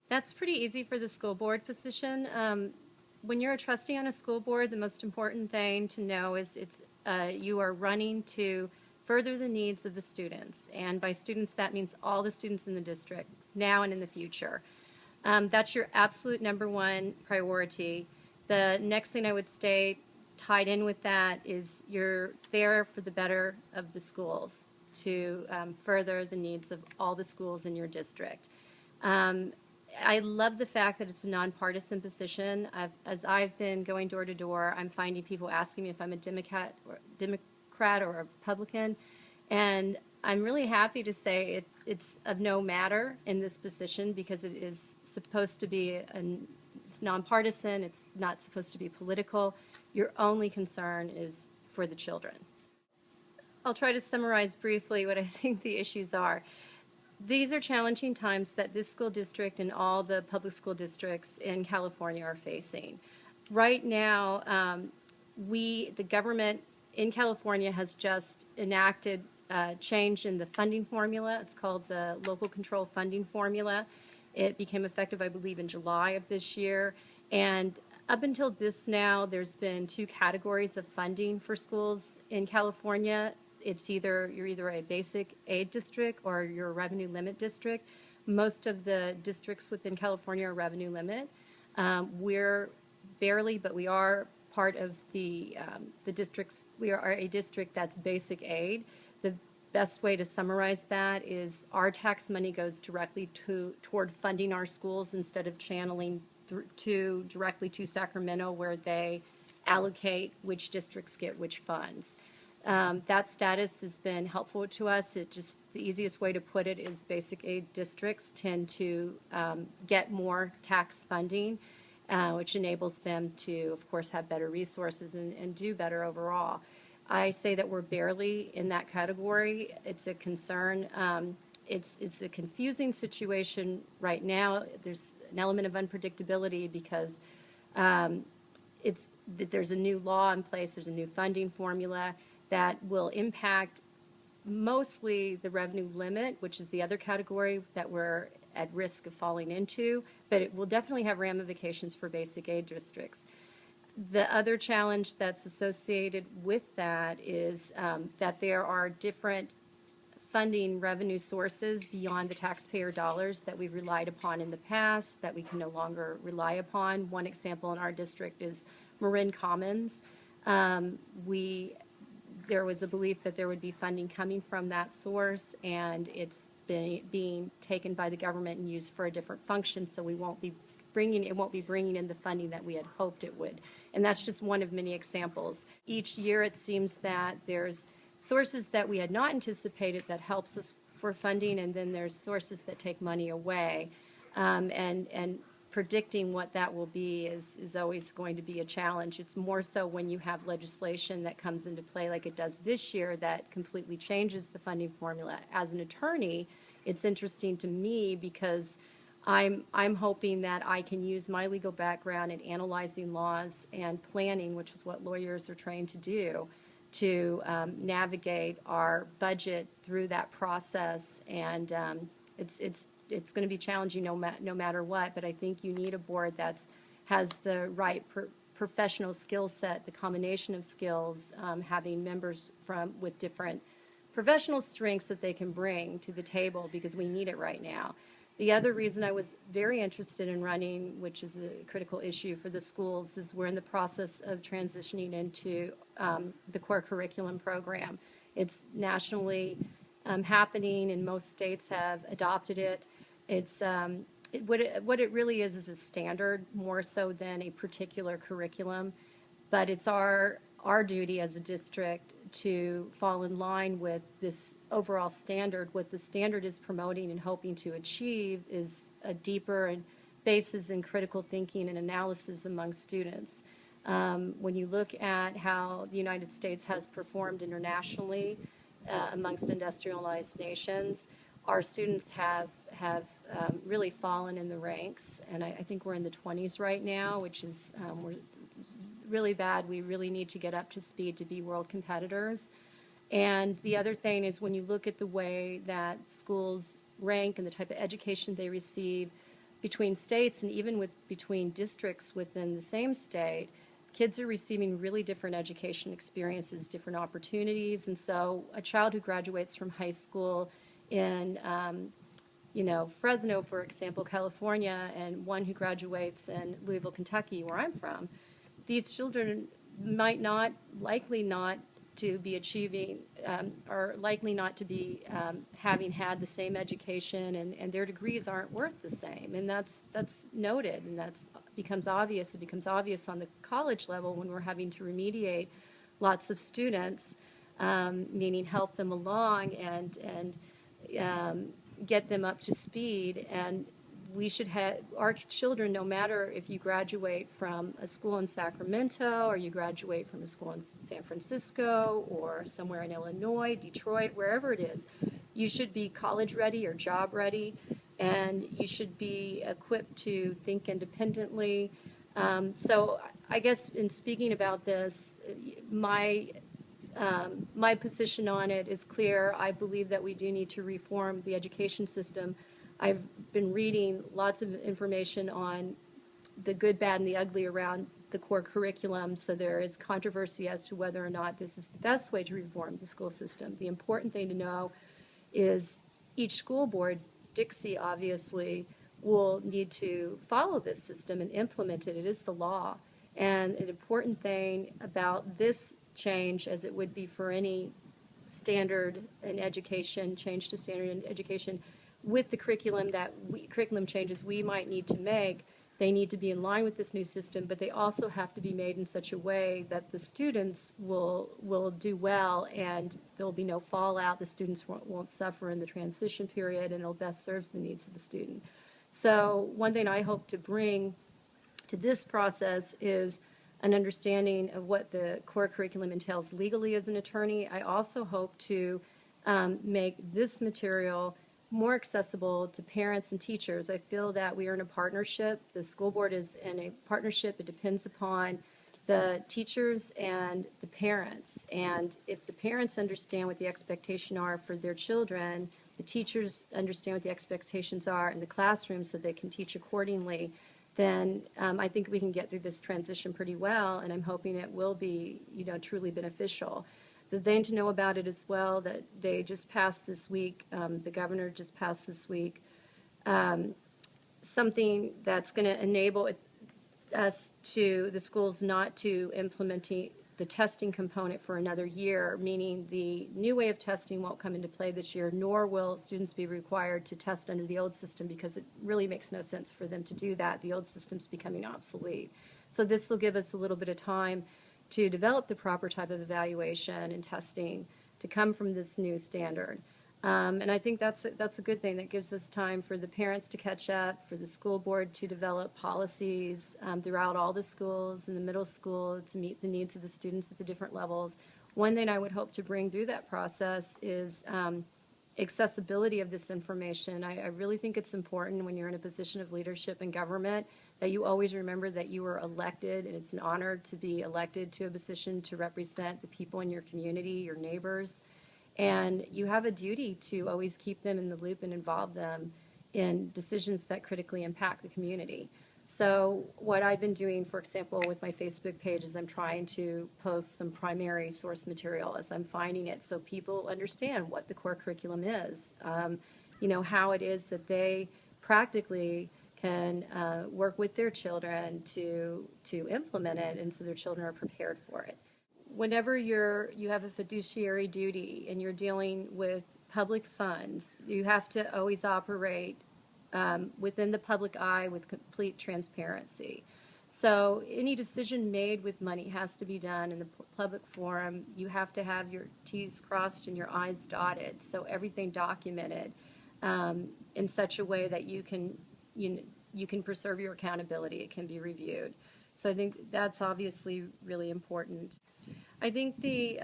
That's pretty easy for the school board position. When you're a trustee on a school board, the most important thing to know is you are running to further the needs of the students. And by students, that means all the students in the district, now and in the future. That's your absolute number one priority. The next thing I would state tied in with that is you're there for the better of the schools to further the needs of all the schools in your district. I love the fact that it's a nonpartisan position. As I've been going door to door, I'm finding people asking me if I'm a Democrat or a Republican, and I'm really happy to say it's of no matter in this position because it is supposed to be it's nonpartisan. It's not supposed to be political. Your only concern is for the children. I'll try to summarize briefly what I think the issues are. These are challenging times that this school district and all the public school districts in California are facing. Right now, the government in California has just enacted a change in the funding formula. It's called the Local Control Funding Formula. It became effective, I believe, in July of this year. And up until this now, there's been two categories of funding for schools in California. You're either a basic aid district or you're a revenue limit district. Most of the districts within California are revenue limit. We're barely, but we are part of the districts. We are a district that's basic aid. The best way to summarize that is our tax money goes directly toward funding our schools instead of channeling directly to Sacramento, where they allocate which districts get which funds. That status has been helpful to us. The easiest way to put it is basic aid districts tend to get more tax funding, which enables them to, of course, have better resources and do better overall. I say that we're barely in that category. It's a concern. It's a confusing situation right now. There's an element of unpredictability because there's a new law in place. There's a new funding formula that will impact mostly the revenue limit, which is the other category that we're at risk of falling into, but it will definitely have ramifications for basic aid districts. The other challenge that's associated with that is that there are different funding revenue sources beyond the taxpayer dollars that we've relied upon in the past that we can no longer rely upon. One example in our district is Marin Commons. There was a belief that there would be funding coming from that source, and it's being taken by the government and used for a different function, so it won't be bringing in the funding that we had hoped it would. And that's just one of many examples. Each year it seems that there's sources that we had not anticipated that helps us for funding, and then there's sources that take money away. And predicting what that will be is always going to be a challenge. It's more so when you have legislation that comes into play like it does this year that completely changes the funding formula. As an attorney, it's interesting to me because I'm hoping that I can use my legal background in analyzing laws and planning, which is what lawyers are trained to do, to navigate our budget through that process. And it's going to be challenging no matter what, but I think you need a board that has the right professional skill set, the combination of skills, having members with different professional strengths that they can bring to the table because we need it right now. The other reason I was very interested in running, which is a critical issue for the schools, is we're in the process of transitioning into the core curriculum program. It's nationally happening, and most states have adopted it. It's what it really is a standard more so than a particular curriculum, but it's our duty as a district to fall in line with this overall standard. What the standard is promoting and hoping to achieve is a deeper basis in critical thinking and analysis among students. When you look at how the United States has performed internationally amongst industrialized nations, our students have really fallen in the ranks, and I think we're in the 20s right now, which is we're really bad. We really need to get up to speed to be world competitors. And the other thing is when you look at the way that schools rank and the type of education they receive, between states and even between districts within the same state, kids are receiving really different education experiences, different opportunities. And so a child who graduates from high school in Fresno, for example, California, and one who graduates in Louisville, Kentucky, where I'm from, these children likely not to be achieving, or likely not to be having had the same education, and their degrees aren't worth the same. And that's noted, and becomes obvious. It becomes obvious on the college level when we're having to remediate lots of students, meaning help them along and get them up to speed. And we should have our children, no matter if you graduate from a school in Sacramento or you graduate from a school in San Francisco or somewhere in Illinois, Detroit, wherever it is, you should be college ready or job ready, and you should be equipped to think independently. So I guess in speaking about this, my position on it is clear. I believe that we do need to reform the education system. I've been reading lots of information on the good, bad, and the ugly around the core curriculum, so there is controversy as to whether or not this is the best way to reform the school system. The important thing to know is each school board, Dixie obviously, will need to follow this system and implement it. It is the law. And an important thing about this change, as it would be for any standard in education, change to standard in education, with the curriculum changes we might need to make, they need to be in line with this new system, but they also have to be made in such a way that the students will do well and there will be no fallout. The students won't suffer in the transition period, and it'll best serve the needs of the student. So one thing I hope to bring to this process is an understanding of what the core curriculum entails legally as an attorney. I also hope to make this material more accessible to parents and teachers. I feel that we are in a partnership. The school board is in a partnership. It depends upon the teachers and the parents. And if the parents understand what the expectations are for their children, the teachers understand what the expectations are in the classroom so they can teach accordingly, then I think we can get through this transition pretty well, and I'm hoping it will be, truly beneficial. The thing to know about it as well, that they just passed this week, the governor just passed this week, something that's going to enable the schools not to implement the testing component for another year, meaning the new way of testing won't come into play this year, nor will students be required to test under the old system, because it really makes no sense for them to do that. The old system's becoming obsolete. So this will give us a little bit of time to develop the proper type of evaluation and testing to come from this new standard. And I think that's a good thing. That gives us time for the parents to catch up, for the school board to develop policies throughout all the schools in the middle school to meet the needs of the students at the different levels. One thing I would hope to bring through that process is accessibility of this information. I really think it's important when you're in a position of leadership in government that you always remember that you were elected, and it's an honor to be elected to a position to represent the people in your community, your neighbors, and you have a duty to always keep them in the loop and involve them in decisions that critically impact the community. So what I've been doing, for example, with my Facebook page is I'm trying to post some primary source material as I'm finding it so people understand what the core curriculum is, how it is that they practically can work with their children to implement it, and so their children are prepared for it. Whenever you have a fiduciary duty and you're dealing with public funds, you have to always operate within the public eye with complete transparency. So any decision made with money has to be done in the public forum. You have to have your T's crossed and your I's dotted, so everything documented in such a way that you can preserve your accountability. It can be reviewed. So I think that's obviously really important. I think the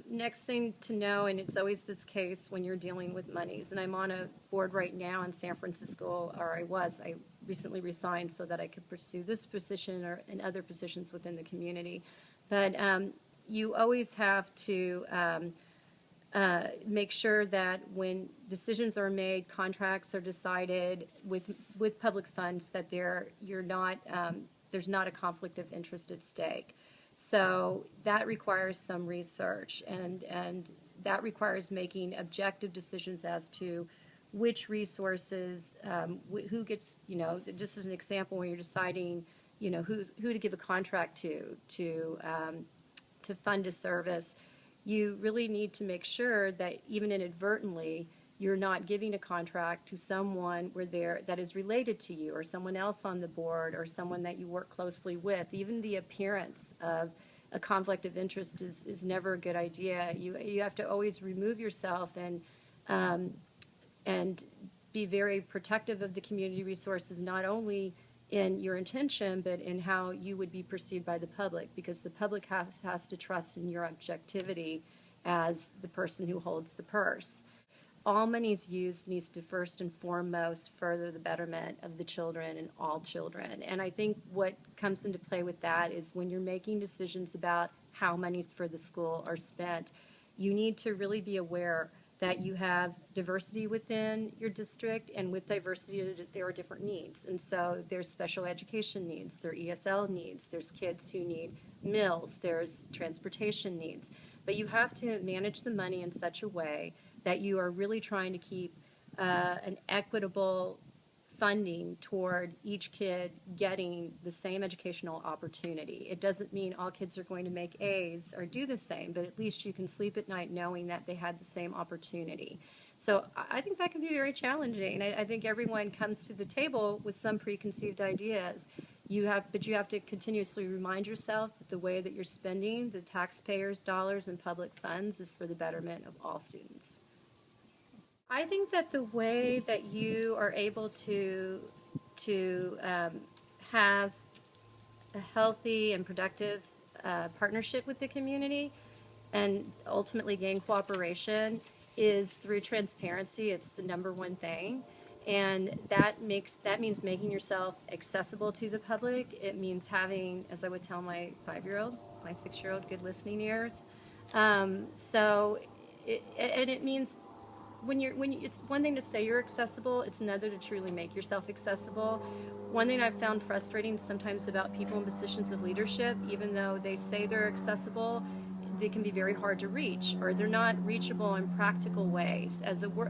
next thing to know, and it's always this case when you're dealing with monies, and I'm on a board right now in San Francisco, or I recently resigned so that I could pursue this position and other positions within the community. But you always have to make sure that when decisions are made, contracts are decided with public funds, that there's not a conflict of interest at stake. So that requires some research, and that requires making objective decisions as to which resources, who gets, just as an example, when you're deciding, who to give a contract to fund a service, you really need to make sure that even inadvertently, you're not giving a contract to someone that is related to you, or someone else on the board, or someone that you work closely with. Even the appearance of a conflict of interest is never a good idea. You have to always remove yourself and be very protective of the community resources, not only in your intention, but in how you would be perceived by the public, because the public has to trust in your objectivity as the person who holds the purse. All monies used needs to first and foremost further the betterment of the children and all children. And I think what comes into play with that is when you're making decisions about how monies for the school are spent, you need to really be aware that you have diversity within your district, and with diversity there are different needs. And so there's special education needs, there are ESL needs, there's kids who need meals, there's transportation needs. But you have to manage the money in such a way that you are really trying to keep an equitable funding toward each kid getting the same educational opportunity. It doesn't mean all kids are going to make A's or do the same, but at least you can sleep at night knowing that they had the same opportunity. So I think that can be very challenging. I think everyone comes to the table with some preconceived ideas. But you have to continuously remind yourself that the way that you're spending the taxpayers' dollars and public funds is for the betterment of all students. I think that the way that you are able to have a healthy and productive partnership with the community and ultimately gain cooperation is through transparency. It's the number one thing. And that means making yourself accessible to the public. It means having, as I would tell my 5-year-old, my 6-year-old, good listening ears. And it means it's one thing to say you're accessible, it's another to truly make yourself accessible. One thing I've found frustrating sometimes about people in positions of leadership, even though they say they're accessible, they can be very hard to reach, or they're not reachable in practical ways.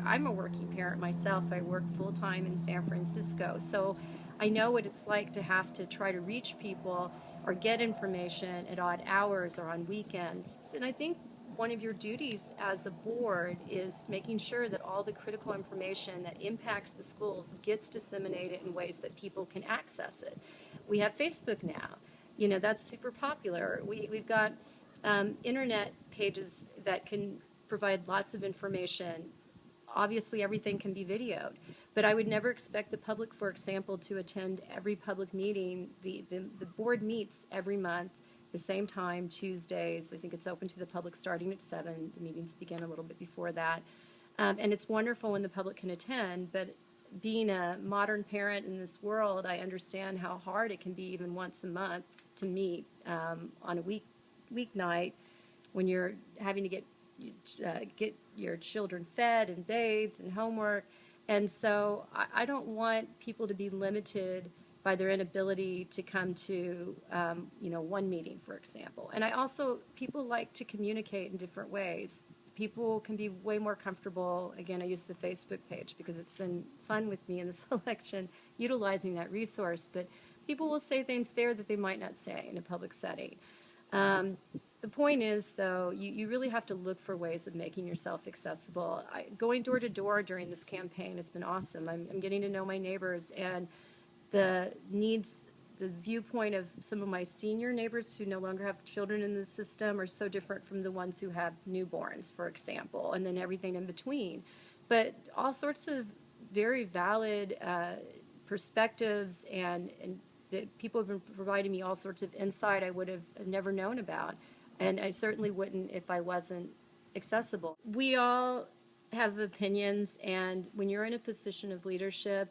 I'm a working parent myself. I work full-time in San Francisco, so I know what it's like to have to try to reach people or get information at odd hours or on weekends. And I think one of your duties as a board is making sure that all the critical information that impacts the schools gets disseminated in ways that people can access it. We have Facebook now. That's super popular. We've got internet pages that can provide lots of information. Obviously, everything can be videoed, but I would never expect the public, for example, to attend every public meeting. The board meets every month, the same time, Tuesdays. I think it's open to the public starting at 7. The meetings begin a little bit before that. And it's wonderful when the public can attend, but being a modern parent in this world, I understand how hard it can be even once a month to meet on a weeknight when you're having to get your children fed and bathed and homework. And so I don't want people to be limited by their inability to come to, one meeting, for example. And people like to communicate in different ways. People can be way more comfortable, again, I use the Facebook page because it's been fun with me in this election, utilizing that resource, but people will say things there that they might not say in a public setting. The point is, though, you really have to look for ways of making yourself accessible. Going door to door during this campaign has been awesome. I'm getting to know my neighbors, and the viewpoint of some of my senior neighbors who no longer have children in the system are so different from the ones who have newborns, for example, and then everything in between. But all sorts of very valid perspectives, and that people have been providing me all sorts of insight I would have never known about, and I certainly wouldn't if I wasn't accessible. We all have opinions, and when you're in a position of leadership,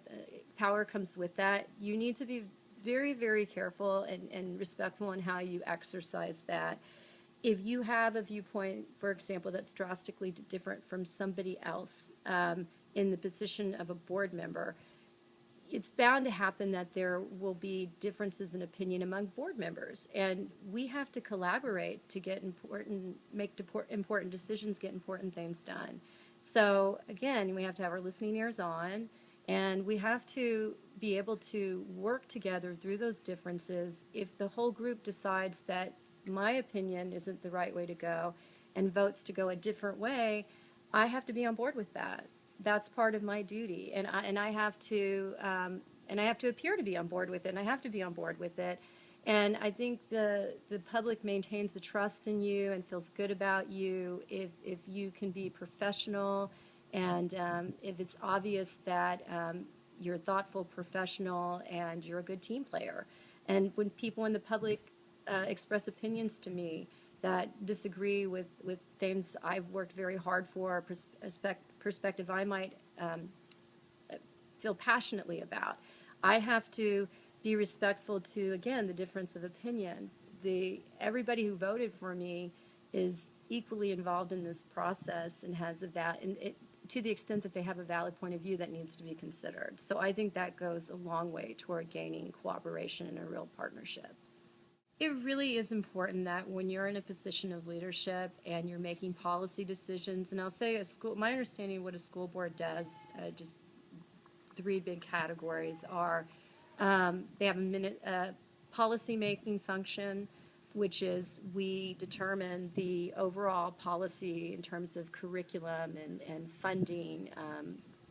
power comes with that. You need to be very, very careful and respectful in how you exercise that. if you have a viewpoint, for example, that's drastically different from somebody else in the position of a board member, it's bound to happen that there will be differences in opinion among board members, and we have to collaborate to make important decisions, get important things done. So again, we have to have our listening ears on, and we have to be able to work together through those differences. If the whole group decides that my opinion isn't the right way to go and votes to go a different way, I have to be on board with that. That's part of my duty, and I have to appear to be on board with it, and I have to be on board with it. And I think the public maintains a trust in you and feels good about you if you can be professional, and if it's obvious that you're a thoughtful professional and you're a good team player. And when people in the public express opinions to me that disagree with things I've worked very hard for, perspective I might feel passionately about, I have to be respectful to, again, the difference of opinion. Everybody who voted for me is equally involved in this process and has to the extent that they have a valid point of view that needs to be considered. So I think that goes a long way toward gaining cooperation and a real partnership. It really is important that when you're in a position of leadership and you're making policy decisions, and I'll say my understanding of what a school board does, just three big categories are, they have a policy-making function, which is we determine the overall policy in terms of curriculum and funding,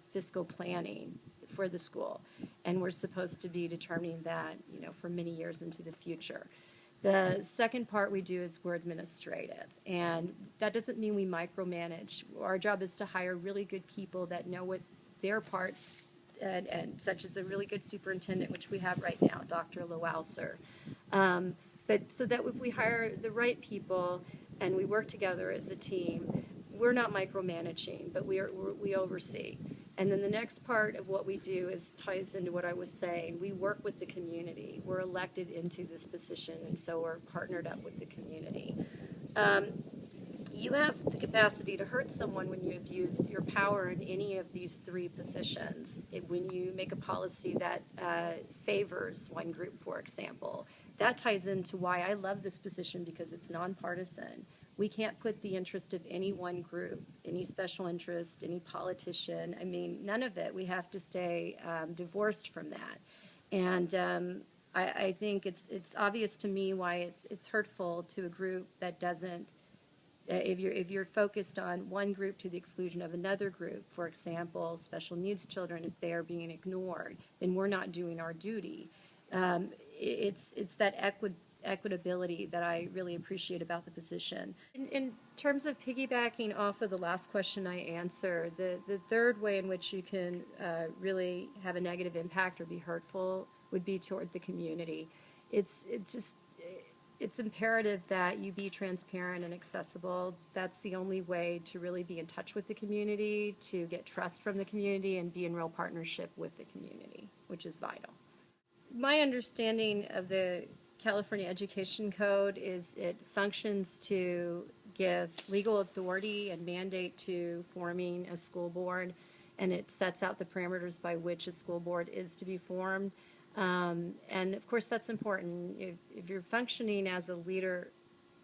fiscal planning for the school. And we're supposed to be determining that, for many years into the future. The second part we do is we're administrative, and that doesn't mean we micromanage. Our job is to hire really good people that know what their parts, and such as a really good superintendent, which we have right now, Dr. Lowalser. But so that if we hire the right people and we work together as a team, we're not micromanaging, but we oversee. And then the next part of what we do ties into what I was saying. We work with the community. We're elected into this position, and so we're partnered up with the community. You have the capacity to hurt someone when you abuse your power in any of these three positions. When you make a policy that favors one group, for example, that ties into why I love this position, because it's nonpartisan. We can't put the interest of any one group, any special interest, any politician. I mean, none of it. We have to stay divorced from that. And I think it's obvious to me why it's hurtful to a group that doesn't. If you're focused on one group to the exclusion of another group, for example, special needs children, if they are being ignored, then we're not doing our duty. It's that equitability that I really appreciate about the position. In terms of piggybacking off of the last question I answered, the third way in which you can really have a negative impact or be hurtful would be toward the community. It's imperative that you be transparent and accessible. That's the only way to really be in touch with the community, to get trust from the community, and be in real partnership with the community, which is vital. My understanding of the California Education Code is it functions to give legal authority and mandate to forming a school board, and it sets out the parameters by which a school board is to be formed. And of course that's important. If you're functioning as a leader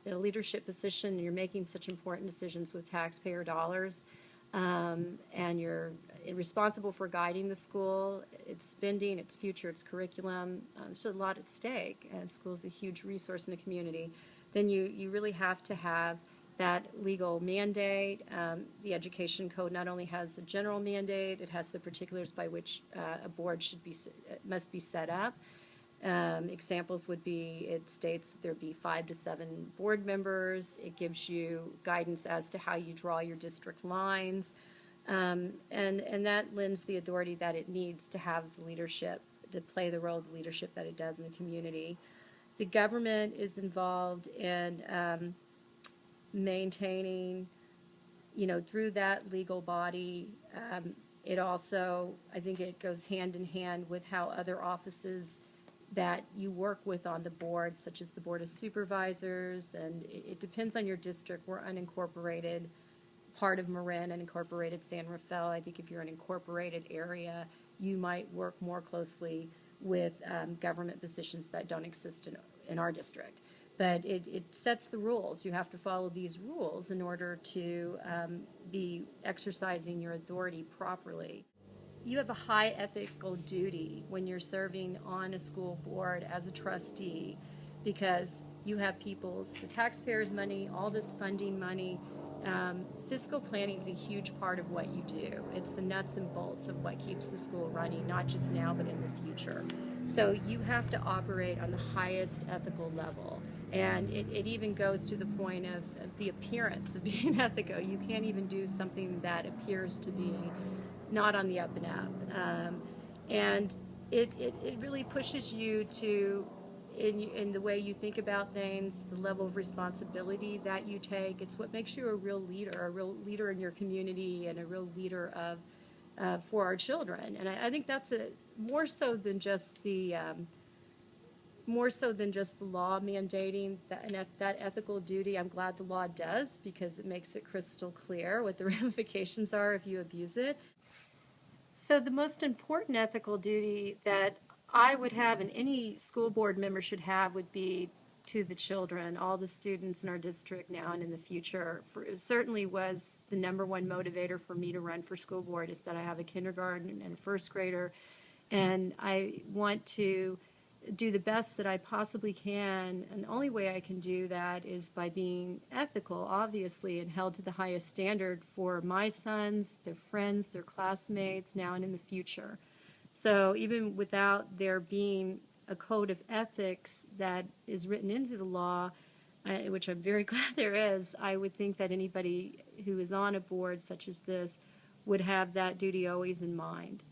in a leadership position, you're making such important decisions with taxpayer dollars, and you're responsible for guiding the school, its spending, its future, its curriculum. There's a lot at stake, and school is a huge resource in the community. Then you really have to have that legal mandate. The Education Code not only has the general mandate, it has the particulars by which a board must be set up. Examples would be, it states that there be 5 to 7 board members. It gives you guidance as to how you draw your district lines. And that lends the authority that it needs to have the leadership, to play the role of leadership that it does in the community. The government is involved in maintaining, through that legal body. It also, I think it goes hand in hand with how other offices that you work with on the board, such as the Board of Supervisors, and it depends on your district. We're unincorporated, part of Marin, unincorporated San Rafael. I think if you're an incorporated area, you might work more closely with government positions that don't exist in our district. But it sets the rules. You have to follow these rules in order to be exercising your authority properly. You have a high ethical duty when you're serving on a school board as a trustee, because you have the taxpayers' money, all this funding money. Fiscal planning is a huge part of what you do. It's the nuts and bolts of what keeps the school running, not just now, but in the future. So you have to operate on the highest ethical level. And it even goes to the point of the appearance of being ethical. You can't even do something that appears to be not on the up and up. And it really pushes you to, in the way you think about things, the level of responsibility that you take. It's what makes you a real leader in your community, and a real leader for our children. And I think that's more so than just the law mandating that ethical duty. I'm glad the law does, because it makes it crystal clear what the ramifications are if you abuse it. So the most important ethical duty that I would have, and any school board member should have, would be to the children, all the students in our district now and in the future. It certainly was the number one motivator for me to run for school board, is that I have a kindergarten and a first grader, and I want to do the best that I possibly can, and the only way I can do that is by being ethical, obviously, and held to the highest standard for my sons, their friends, their classmates, now and in the future. So even without there being a code of ethics that is written into the law, which I'm very glad there is, I would think that anybody who is on a board such as this would have that duty always in mind.